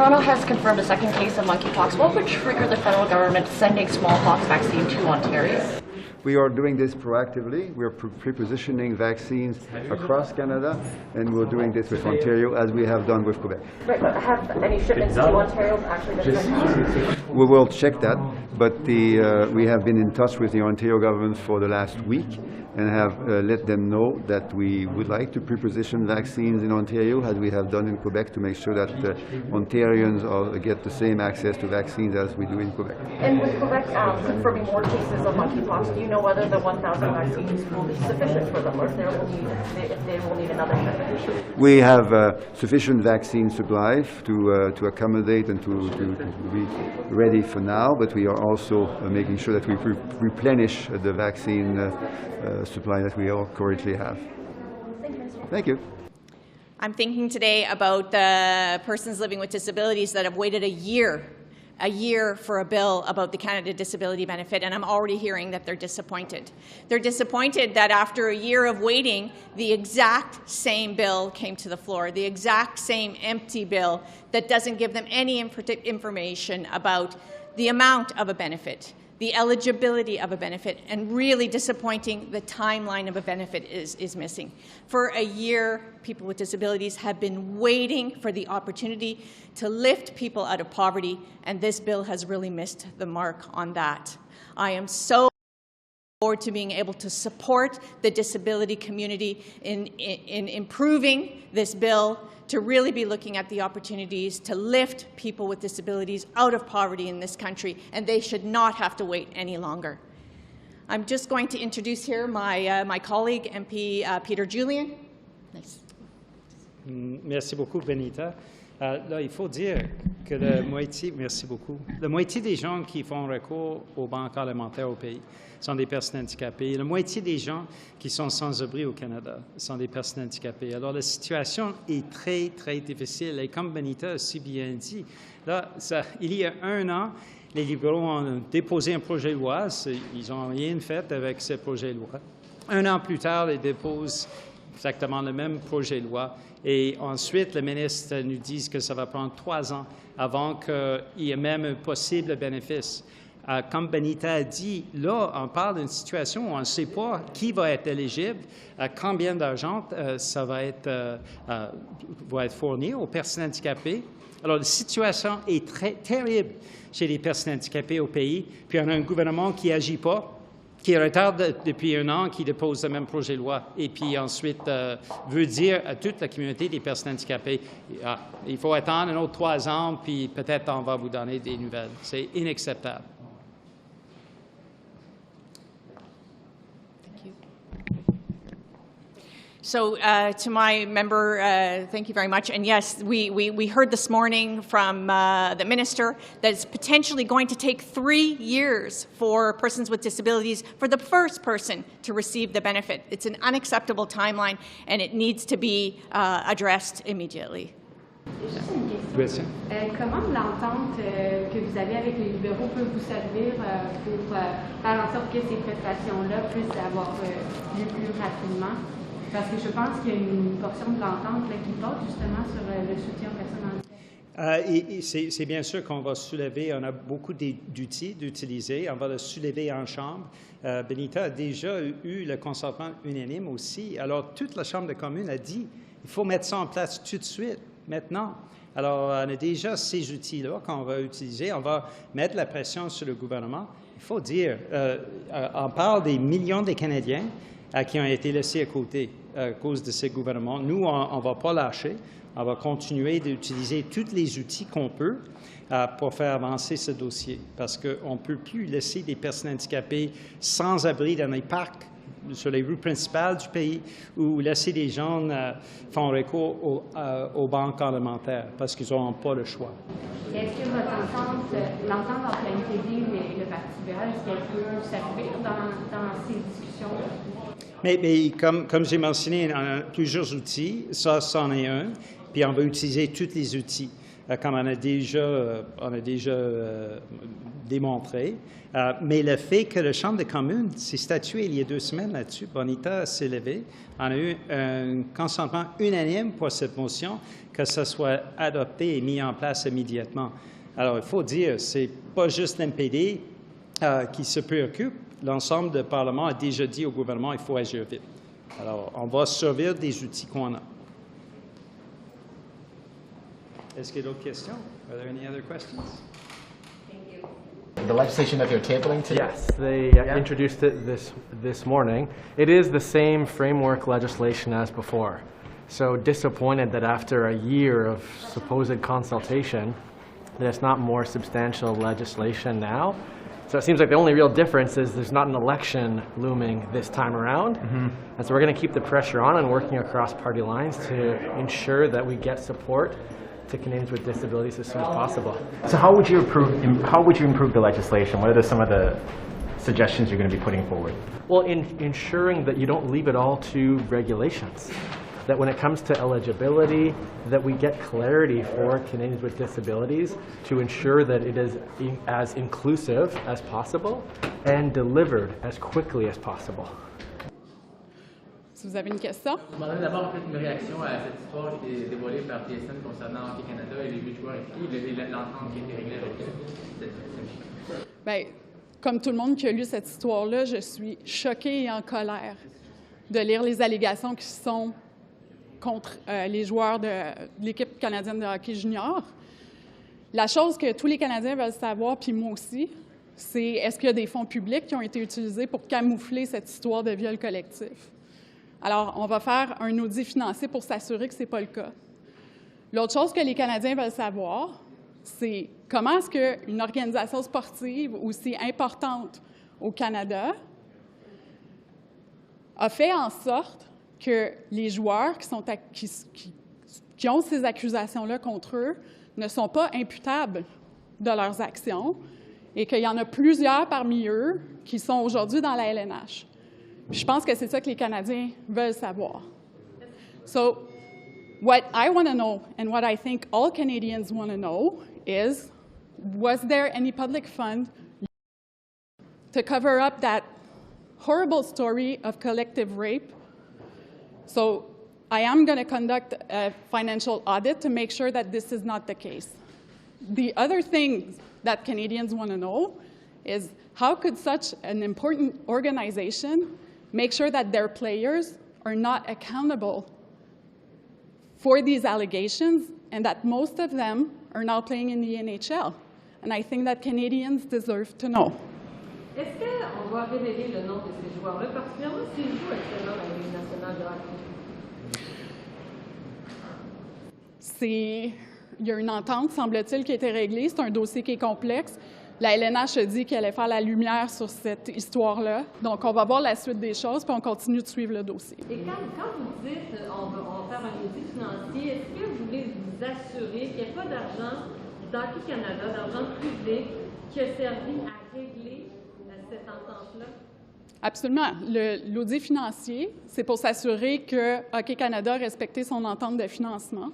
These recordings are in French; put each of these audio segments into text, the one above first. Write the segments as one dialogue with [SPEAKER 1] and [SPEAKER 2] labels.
[SPEAKER 1] Toronto has confirmed a second case of monkeypox. What would trigger the federal government sending smallpox vaccine to Ontario?
[SPEAKER 2] We are doing this proactively. We're pre-positioning vaccines across Canada, and we're doing this with Ontario as we have done with Quebec.
[SPEAKER 1] Right, but have any shipments to Ontario actually been sent?
[SPEAKER 2] We will check that, but we have been in touch with the Ontario government for the last week and have let them know that we would like to pre-position vaccines in Ontario as we have done in Quebec to make sure that Ontarians get the same access to vaccines as we do in Quebec.
[SPEAKER 1] And with Quebec confirming more cases of monkeypox, do you know whether the 1,000 vaccines will be sufficient for them, or if they will need another shipment?
[SPEAKER 2] We have sufficient vaccine supply to accommodate and to be ready for now, but we are also making sure that we replenish the vaccine supply that we all currently have. Thank you.
[SPEAKER 3] I'm thinking today about the persons living with disabilities that have waited a year for a bill about the Canada Disability Benefit, and I'm already hearing that they're disappointed. They're disappointed that after a year of waiting, the exact same bill came to the floor, the exact same empty bill that doesn't give them any information about the amount of a benefit, the eligibility of a benefit, and really disappointing, the timeline of a benefit is missing. For a year, people with disabilities have been waiting for the opportunity to lift people out of poverty, and this bill has really missed the mark on that. I am so forward to being able to support the disability community in improving this bill, to really be looking at the opportunities to lift people with disabilities out of poverty in this country, and they should not have to wait any longer. I'm just going to introduce here my colleague, MP Peter Julian. Nice.
[SPEAKER 4] Merci beaucoup, Benita. Là, il faut dire que la moitié des gens qui font recours aux banques alimentaires au pays sont des personnes handicapées. La moitié des gens qui sont sans abri au Canada sont des personnes handicapées. Alors, la situation est très, très difficile. Et comme Benita a si bien dit, là, il y a un an, les libéraux ont déposé un projet de loi. Ils n'ont rien fait avec ce projet de loi. Un an plus tard, ils déposent exactement le même projet de loi. Et ensuite, le ministre nous dit que ça va prendre 3 ans avant qu'il y ait même un possible bénéfice. Comme Benita a dit, là, on parle d'une situation où on ne sait pas qui va être éligible, combien d'argent ça va être fourni aux personnes handicapées. Alors, la situation est très terrible chez les personnes handicapées au pays, puis on a un gouvernement qui n'agit pas, qui retarde depuis un an, qui dépose le même projet de loi, et puis ensuite veut dire à toute la communauté des personnes handicapées, il faut attendre un autre 3 ans, puis peut-être on va vous donner des nouvelles. C'est inacceptable.
[SPEAKER 3] So to my member, thank you very much. And yes, we heard this morning from the minister that it's potentially going to take 3 years for persons with disabilities for the first person to receive the benefit. It's an unacceptable timeline, and it needs to be addressed immediately.
[SPEAKER 5] Juste une question. Comment l'entente que vous avez avec les libéraux peut vous servir pour faire en sorte que ces prestations-là puissent avoir lieu plus rapidement? Parce que je pense qu'il y a une portion de l'entente qui porte justement sur le soutien aux personnes handicapées.
[SPEAKER 4] C'est bien sûr qu'on va soulever, on a beaucoup d'outils d'utiliser, on va le soulever en Chambre. Benita a déjà eu le consentement unanime aussi. Alors, toute la Chambre des communes a dit qu'il faut mettre ça en place tout de suite, maintenant. Alors, on a déjà ces outils-là qu'on va utiliser. On va mettre la pression sur le gouvernement. Il faut dire, on parle des millions de Canadiens qui ont été laissés à côté à cause de ces gouvernements. Nous, on ne va pas lâcher. On va continuer d'utiliser tous les outils qu'on peut pour faire avancer ce dossier, parce qu'on ne peut plus laisser des personnes handicapées sans abri dans les parcs, sur les rues principales du pays, ou laisser des gens faire recours aux banques alimentaires, parce qu'ils n'auront pas le choix.
[SPEAKER 5] Est-ce que votre l'entente entre NPD et le Parti libéral, est-ce qu'elle peut s'appuyer dans ces discussions?
[SPEAKER 4] Mais comme j'ai mentionné, on a plusieurs outils. Ça, c'en est un. Puis on va utiliser tous les outils. comme on a déjà démontré. Mais le fait que la Chambre des communes s'est statuée il y a 2 semaines là-dessus, Bonita s'est levée, on a eu un consentement unanime pour cette motion, que ce soit adopté et mis en place immédiatement. Alors, il faut dire, c'est pas juste l'NPD qui se préoccupe. L'ensemble du Parlement a déjà dit au gouvernement qu'il faut agir vite. Alors, on va servir des outils qu'on a. Est-ce qu'il y a d'autres questions? Are there any other questions?
[SPEAKER 6] The legislation that they're tabling today?
[SPEAKER 7] Yes, they introduced it this morning. It is the same framework legislation as before. So disappointed that after a year of supposed consultation, that it's not more substantial legislation now. So it seems like the only real difference is there's not an election looming this time around. And so we're going to keep the pressure on and working across party lines to ensure that we get support to Canadians with disabilities as soon as possible.
[SPEAKER 6] So how would you improve the legislation? What are some of the suggestions you're going to be putting forward?
[SPEAKER 7] Well, in ensuring that you don't leave it all to regulations. That when it comes to eligibility, that we get clarity for Canadians with disabilities to ensure that it is as inclusive as possible and delivered as quickly as possible.
[SPEAKER 8] Si vous avez une question?
[SPEAKER 9] Je demanderais d'abord peut-être une réaction à cette histoire qui a été dévoilée par TSN concernant Hockey Canada et les 8 joueurs impliqués et l'entente qui a été réglée avec cette.
[SPEAKER 8] Bien, comme tout le monde qui a lu cette histoire-là, je suis choquée et en colère de lire les allégations qui sont contre les joueurs de l'équipe canadienne de hockey junior. La chose que tous les Canadiens veulent savoir, puis moi aussi, c'est est-ce qu'il y a des fonds publics qui ont été utilisés pour camoufler cette histoire de viol collectif? Alors, on va faire un audit financier pour s'assurer que ce n'est pas le cas. L'autre chose que les Canadiens veulent savoir, c'est comment est-ce qu'une organisation sportive aussi importante au Canada a fait en sorte que les joueurs qui ont ces accusations-là contre eux ne sont pas imputables de leurs actions et qu'il y en a plusieurs parmi eux qui sont aujourd'hui dans la LNH. Puis je pense que c'est ça que les Canadiens veulent savoir. So, what I want to know and what I think all Canadians want to know is, was there any public fund to cover up that horrible story of collective rape? So I am going to conduct a financial audit to make sure that this is not the case. The other thing that Canadians want to know is how could such an important organization make sure that their players are not accountable for these allegations and that most of them are now playing in the NHL? And I think that Canadians deserve to know.
[SPEAKER 10] Est-ce qu'on va révéler le nom de ces joueurs-là, particulièrement s'ils jouent actuellement dans la Ligue nationale de hockey?
[SPEAKER 8] Il y a une entente, semble-t-il, qui a été réglée. C'est un dossier qui est complexe. La LNH a dit qu'elle allait faire la lumière sur cette histoire-là. Donc, on va voir la suite des choses, puis on continue de suivre le dossier.
[SPEAKER 10] Et quand vous dites on va faire un audit financier, est-ce que vous voulez vous assurer qu'il n'y a pas d'argent d'Hockey Canada, d'argent public, qui a servi à régler cette entente-là?
[SPEAKER 8] Absolument. L'audit financier, c'est pour s'assurer que Hockey Canada a respecté son entente de financement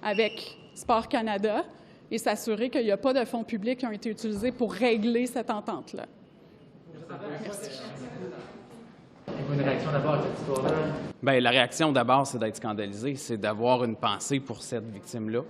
[SPEAKER 8] avec Sport Canada et s'assurer qu'il n'y a pas de fonds publics qui ont été utilisés pour régler cette entente-là. Merci.
[SPEAKER 9] Une réaction d'abord à cette histoire-là?
[SPEAKER 11] Bien, la réaction d'abord, c'est d'être scandalisé, c'est d'avoir une pensée pour cette victime-là.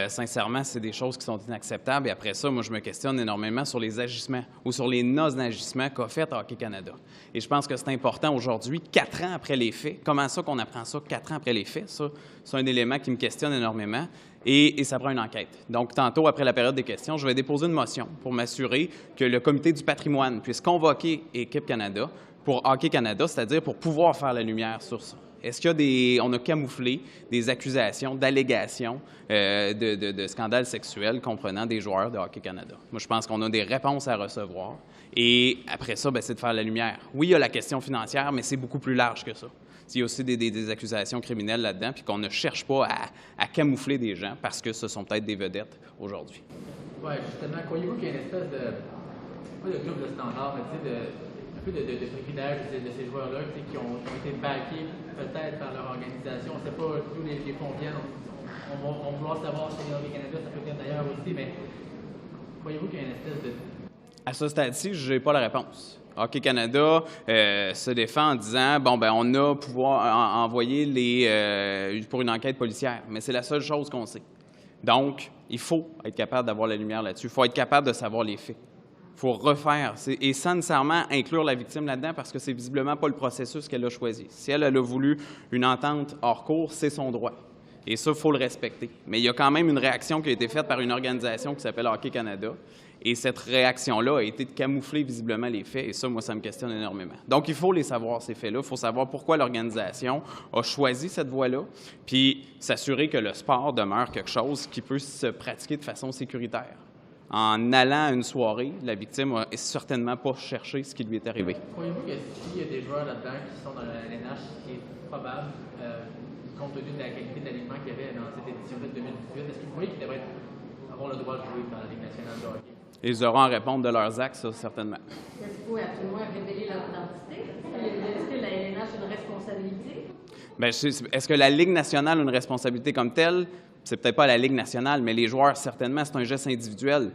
[SPEAKER 11] Sincèrement, c'est des choses qui sont inacceptables. Et après ça, moi, je me questionne énormément sur les agissements ou sur les non-agissements qu'a fait Hockey Canada. Et je pense que c'est important aujourd'hui, 4 ans après les faits. Comment ça qu'on apprend ça 4 ans après les faits? Ça, c'est un élément qui me questionne énormément. Et ça prend une enquête. Donc, tantôt, après la période des questions, je vais déposer une motion pour m'assurer que le comité du patrimoine puisse convoquer Équipe Canada pour Hockey Canada, c'est-à-dire pour pouvoir faire la lumière sur ça. Est-ce qu'il y a on a camouflé des accusations, d'allégations de scandales sexuels comprenant des joueurs de Hockey Canada? Moi, je pense qu'on a des réponses à recevoir. Et après ça, c'est de faire la lumière. Oui, il y a la question financière, mais c'est beaucoup plus large que ça. Il y a aussi des accusations criminelles là-dedans, puis qu'on ne cherche pas à camoufler des gens parce que ce sont peut-être des vedettes aujourd'hui.
[SPEAKER 9] Oui, justement, croyez-vous qu'il y a une espèce pas de double standard, mais un peu de privilège de ces joueurs-là qui ont été backés peut-être par leur organisation? On ne sait pas d'où les fonds viennent. On on va vouloir savoir si Hockey Canada, ça peut venir d'ailleurs aussi, mais croyez-vous qu'il y a une espèce de...
[SPEAKER 11] À ce stade-ci, je n'ai pas la réponse. Hockey Canada se défend en disant bon, ben on a pouvoir envoyer pour une enquête policière, mais c'est la seule chose qu'on sait. Donc, il faut être capable d'avoir la lumière là-dessus. Il faut être capable de savoir les faits. Il faut refaire, et sans nécessairement inclure la victime là-dedans, parce que c'est visiblement pas le processus qu'elle a choisi. Si elle a voulu une entente hors cours, c'est son droit. Et ça, il faut le respecter. Mais il y a quand même une réaction qui a été faite par une organisation qui s'appelle Hockey Canada. Et cette réaction-là a été de camoufler visiblement les faits. Et ça, moi, ça me questionne énormément. Donc, il faut les savoir, ces faits-là. Il faut savoir pourquoi l'organisation a choisi cette voie-là, puis s'assurer que le sport demeure quelque chose qui peut se pratiquer de façon sécuritaire. En allant à une soirée, la victime n'a certainement pas cherché ce qui lui est arrivé.
[SPEAKER 9] Croyez-vous que s'il y a des joueurs là-dedans qui sont dans la LNH, ce qui est probable, compte tenu de la qualité d'alignement qu'il y avait dans cette édition-là de 2018, est-ce que vous voyez qu'ils devraient avoir le droit de jouer dans la Ligue nationale de hockey?
[SPEAKER 11] Ils auront à répondre de leurs actes, ça, certainement.
[SPEAKER 10] Est-ce qu'il faut absolument révéler leur identité? Est-ce que la LNH a une responsabilité?
[SPEAKER 11] Bien, est-ce que la Ligue nationale a une responsabilité comme telle? C'est peut-être pas la Ligue nationale, mais les joueurs, certainement, c'est un geste individuel.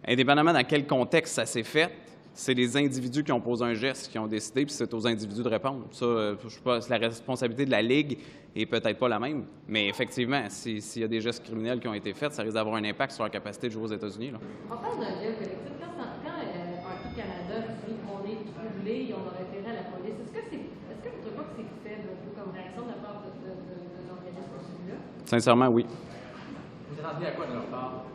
[SPEAKER 11] Indépendamment dans quel contexte ça s'est fait, c'est les individus qui ont posé un geste, qui ont décidé, puis c'est aux individus de répondre. Ça, je sais pas, la responsabilité de la Ligue est peut-être pas la même, mais effectivement, s'il y a des gestes criminels qui ont été faits, ça risque d'avoir un impact sur leur capacité de jouer aux États-Unis. Là.
[SPEAKER 10] On parle d'un gel collectif. Quand Hockey Canada dit qu'on est troublé et on a référé à la police, est-ce que vous ne trouvez pas que c'est faible comme réaction de la part de l'organisme comme celui-là?
[SPEAKER 11] Sincèrement, oui.
[SPEAKER 9] Vous attendez à quoi de leur part?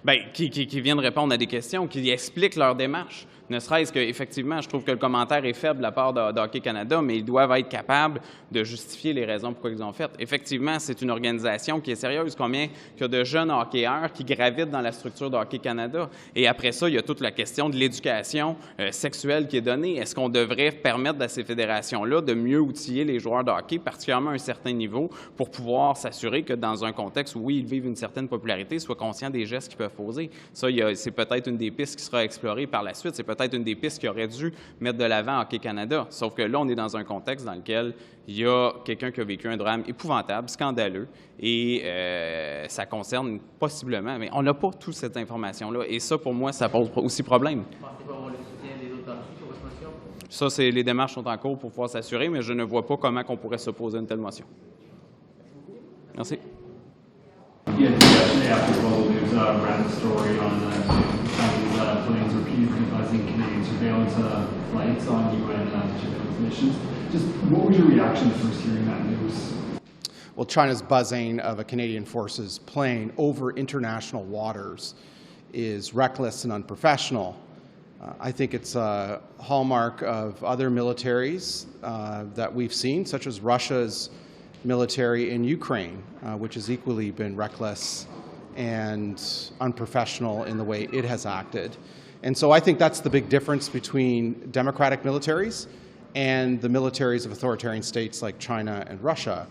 [SPEAKER 11] Bien, qui viennent répondre à des questions, qui expliquent leur démarche. Ne serait-ce qu'effectivement, je trouve que le commentaire est faible de la part de Hockey Canada, mais ils doivent être capables de justifier les raisons pourquoi ils ont fait. Effectivement, c'est une organisation qui est sérieuse. Combien il y a de jeunes hockeyeurs qui gravitent dans la structure de Hockey Canada? Et après ça, il y a toute la question de l'éducation sexuelle qui est donnée. Est-ce qu'on devrait permettre à ces fédérations-là de mieux outiller les joueurs de hockey, particulièrement à un certain niveau, pour pouvoir s'assurer que dans un contexte où, oui, ils vivent une certaine popularité, ils soient conscients des gestes qu'ils peuvent poser? Ça, c'est peut-être une des pistes qui sera explorée par la suite. C'est peut-être une des pistes qui aurait dû mettre de l'avant Hockey Canada. Sauf que là, on est dans un contexte dans lequel il y a quelqu'un qui a vécu un drame épouvantable, scandaleux, et ça concerne possiblement, mais on n'a pas toute cette information-là. Et ça, pour moi, ça pose aussi problème.
[SPEAKER 9] Pensez-vous avoir le soutien des autres partis sur votre motion?
[SPEAKER 11] Ça, les démarches sont en cours pour pouvoir s'assurer, mais je ne vois pas comment on pourrait s'opposer à une telle motion. Merci.
[SPEAKER 12] Yesterday after Global News ran the story on Chinese planes repeatedly buzzing Canadian surveillance flights on UN surveillance missions. Just what was your reaction to first hearing that news?
[SPEAKER 13] Well, China's buzzing of a Canadian Forces plane over international waters is reckless and unprofessional. I think it's a hallmark of other militaries that we've seen, such as Russia's military in Ukraine, which has equally been reckless and unprofessional in the way it has acted. And so I think that's the big difference between democratic militaries and the militaries of authoritarian states like China and Russia.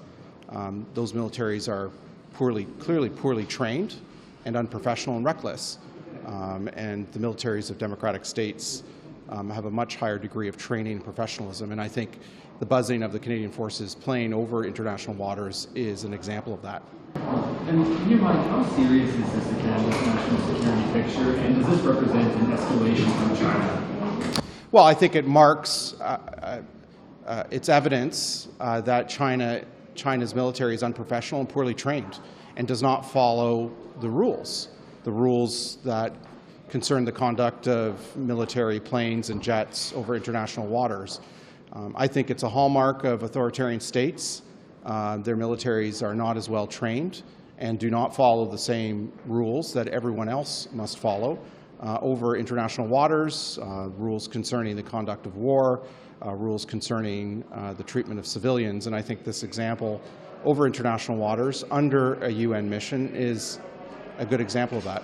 [SPEAKER 13] Those militaries are clearly poorly trained and unprofessional and reckless. And the militaries of democratic states have a much higher degree of training and professionalism. And I think the buzzing of the Canadian Forces plane over international waters is an example of that.
[SPEAKER 12] And in your mind, how serious is this to Canada's national security picture, and does this represent an escalation from China?
[SPEAKER 13] Well, I think it marks it's evidence that China's military is unprofessional and poorly trained and does not follow the rules that concern the conduct of military planes and jets over international waters. I think it's a hallmark of authoritarian states. Their militaries are not as well trained and do not follow the same rules that everyone else must follow over international waters, rules concerning the conduct of war, rules concerning the treatment of civilians. And I think this example over international waters under a UN mission is a good example of that.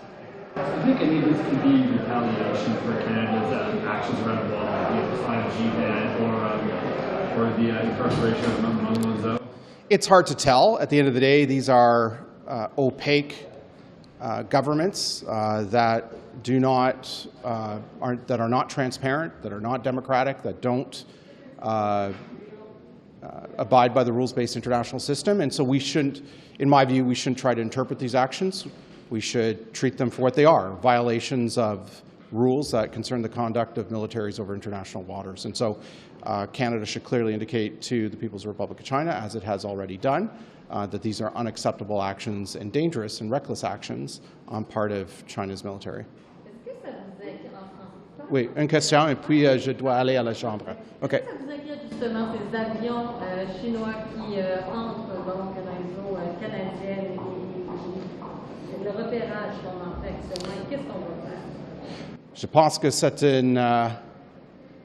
[SPEAKER 12] Do you think any of this could be retaliation for Canada's actions around the world, the 5G ban or the incarceration of Meng Wanzhou?
[SPEAKER 13] It's hard to tell. At the end of the day, these are opaque governments that are not transparent, that are not democratic, that don't abide by the rules-based international system. And so we shouldn't, in my view, we shouldn't try to interpret these actions. We should treat them for what they are, violations of rules that concern the conduct of militaries over international waters. And so Canada should clearly indicate to the People's Republic of China, as it has already done, that these are unacceptable actions and dangerous and reckless actions on part of China's military. Oui, une question, et puis je dois aller à la chambre. OK.
[SPEAKER 10] Est-ce que ça vous inquiète justement ces avions chinois qui entrent donc dans les eaux canadiennes et le repérage qu'on en fait actuellement? Qu'est-ce qu'on va faire?
[SPEAKER 13] Je pense que c'est un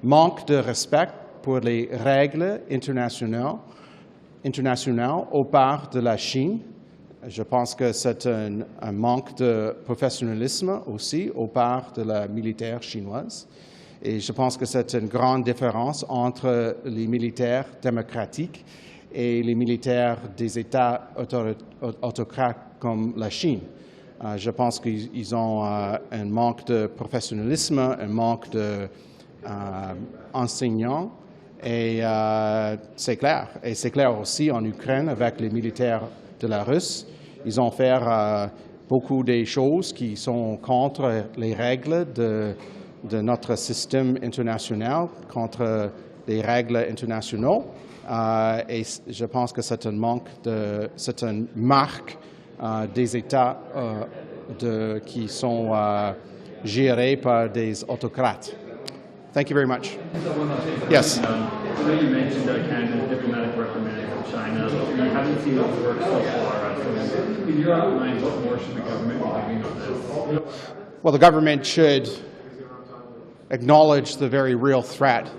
[SPEAKER 13] manque de respect pour les règles internationales au part de la Chine. Je pense que c'est un manque de professionnalisme aussi au part de la militaire chinoise. Et je pense que c'est une grande différence entre les militaires démocratiques et les militaires des États autocrates comme la Chine. Je pense qu'ils ont un manque de professionnalisme, un manque d'enseignants, et c'est clair. Et c'est clair aussi en Ukraine avec les militaires de la Russie. Ils ont fait beaucoup de choses qui sont contre les règles de notre système international, contre les règles internationaux. Et je pense que c'est une marque des États qui sont gérés par des autocrates. Thank you very much. Yes.
[SPEAKER 12] I know you mentioned Canada's diplomatic reprimand to China. We haven't seen those work so far. So in your outline, what more should the government be doing on this?
[SPEAKER 13] Well, the government should acknowledge the very real threat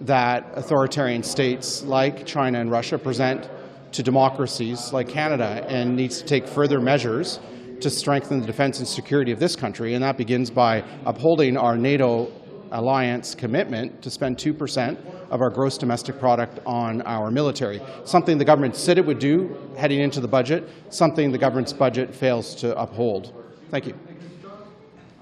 [SPEAKER 13] that authoritarian states like China and Russia present to democracies like Canada, and needs to take further measures to strengthen the defense and security of this country. And that begins by upholding our NATO alliance commitment to spend 2% of our gross domestic product on our military, something the government said it would do heading into the budget, something the government's budget fails to uphold. Thank you.